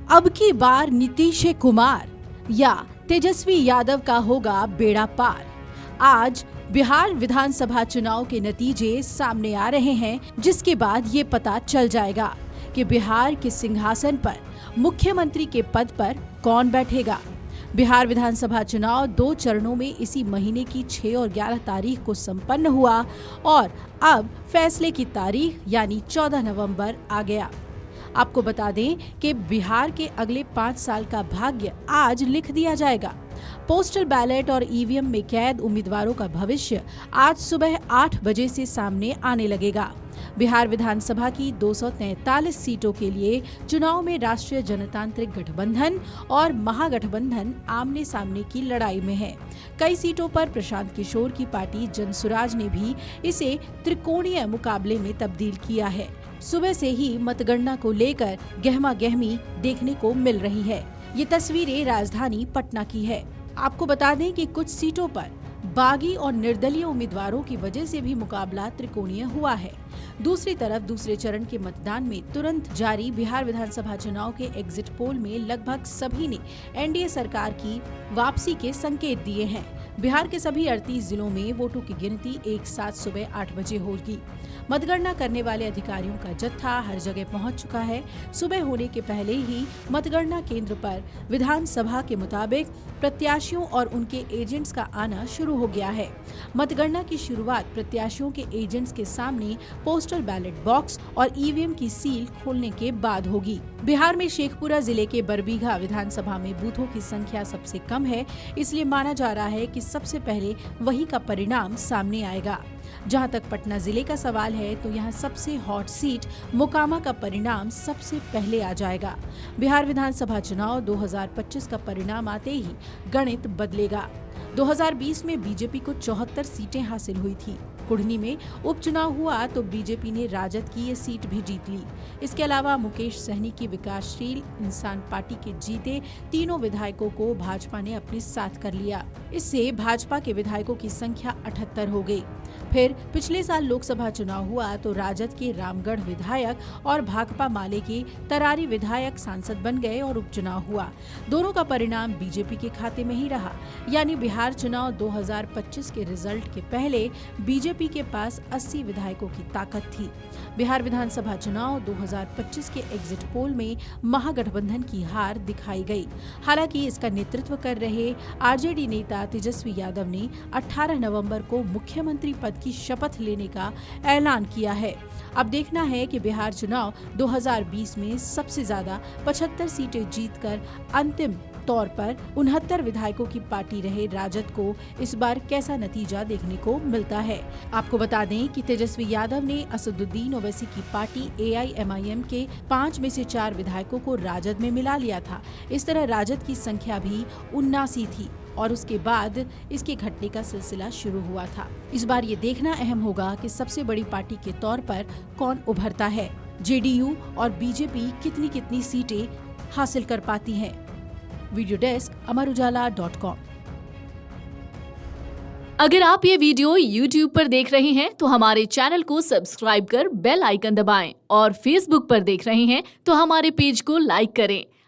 अब की बार नीतीश कुमार या तेजस्वी यादव का होगा बेड़ा पार। आज बिहार विधानसभा चुनाव के नतीजे सामने आ रहे हैं, जिसके बाद ये पता चल जाएगा कि बिहार के सिंहासन पर मुख्यमंत्री के पद पर कौन बैठेगा। बिहार विधानसभा चुनाव 2 चरणों में इसी महीने की 6 और 11 तारीख को संपन्न हुआ और अब फैसले की तारीख यानी 14 नवंबर आ गया। आपको बता दें कि बिहार के अगले 5 साल का भाग्य आज लिख दिया जाएगा। पोस्टल बैलेट और ईवीएम में कैद उम्मीदवारों का भविष्य आज सुबह 8 बजे से सामने आने लगेगा। बिहार विधानसभा की 243 सीटों के लिए चुनाव में राष्ट्रीय जनतांत्रिक गठबंधन और महागठबंधन आमने सामने की लड़ाई में है। कई सीटों पर प्रशांत किशोर की पार्टी जनसुराज ने भी इसे त्रिकोणीय मुकाबले में तब्दील किया है। सुबह से ही मतगणना को लेकर गहमा गहमी देखने को मिल रही है। ये तस्वीरें राजधानी पटना की है। आपको बता दें कि कुछ सीटों पर बागी और निर्दलीय उम्मीदवारों की वजह से भी मुकाबला त्रिकोणीय हुआ है। दूसरी तरफ दूसरे चरण के मतदान में तुरंत जारी बिहार विधानसभा चुनाव के एग्जिट पोल में लगभग सभी ने एनडीए सरकार की वापसी के संकेत दिए हैं। बिहार के सभी 38 जिलों में वोटों की गिनती एक साथ सुबह 8 बजे होगी। मतगणना करने वाले अधिकारियों का जत्था हर जगह पहुंच चुका है। सुबह होने के पहले ही मतगणना केंद्र पर विधानसभा के मुताबिक प्रत्याशियों और उनके एजेंट्स का आना शुरू हो गया है। मतगणना की शुरुआत प्रत्याशियों के एजेंट्स के सामने पोस्टल बैलेट बॉक्स और ईवीएम की सील खोलने के बाद होगी। बिहार में शेखपुरा जिले के बरबीघा विधानसभा में बूथों की संख्या सबसे कम है, इसलिए माना जा रहा है कि सबसे पहले वही का परिणाम सामने आएगा। जहां तक पटना जिले का सवाल है तो यहां सबसे हॉट सीट मोकामा का परिणाम सबसे पहले आ जाएगा। बिहार विधानसभा चुनाव 2025 का परिणाम आते ही गणित बदलेगा। 2020 में बीजेपी को 74 सीटें हासिल हुई थी। कुढ़नी में उपचुनाव हुआ तो बीजेपी ने राजद की ये सीट भी जीत ली। इसके अलावा मुकेश सहनी की विकासशील इंसान पार्टी के जीते तीनों विधायकों को भाजपा ने अपने साथ कर लिया। इससे भाजपा के विधायकों की संख्या 78 हो गई। फिर पिछले साल लोकसभा चुनाव हुआ तो राजद के रामगढ़ विधायक और भाकपा माले के तरारी विधायक सांसद बन गए और उपचुनाव हुआ। दोनों का परिणाम बीजेपी के खाते में ही रहा। यानी बिहार चुनाव 2025 के रिजल्ट के पहले बीजेपी के पास 80 विधायकों की ताकत थी। बिहार विधानसभा चुनाव 2025 के एग्जिट पोल में महागठबंधन की हार दिखाई गई। हालांकि इसका नेतृत्व कर रहे आरजेडी नेता तेजस्वी यादव ने 18 नवंबर को मुख्यमंत्री पद की शपथ लेने का ऐलान किया है। अब देखना है कि बिहार चुनाव 2020 में सबसे ज्यादा 75 सीटें जीतकर अंतिम तौर पर 69 विधायकों की पार्टी रहे राजद को इस बार कैसा नतीजा देखने को मिलता है। आपको बता दें कि तेजस्वी यादव ने असदुद्दीन ओवैसी की पार्टी एआईएमआईएम के 5 में से 4 विधायकों को राजद में मिला लिया था। इस तरह राजद की संख्या भी 79 थी और उसके बाद इसके घटने का सिलसिला शुरू हुआ था। इस बार ये देखना अहम होगा कि सबसे बड़ी पार्टी के तौर पर कौन उभरता है। जेडीयू और बीजेपी कितनी सीटें हासिल कर पाती हैं। वीडियो डेस्क अमरउजाला.com। अगर आप ये वीडियो YouTube पर देख रहे हैं तो हमारे चैनल को सब्सक्राइब कर बेल आइकन दबाएं और Facebook पर देख रहे हैं तो हमारे पेज को लाइक करें।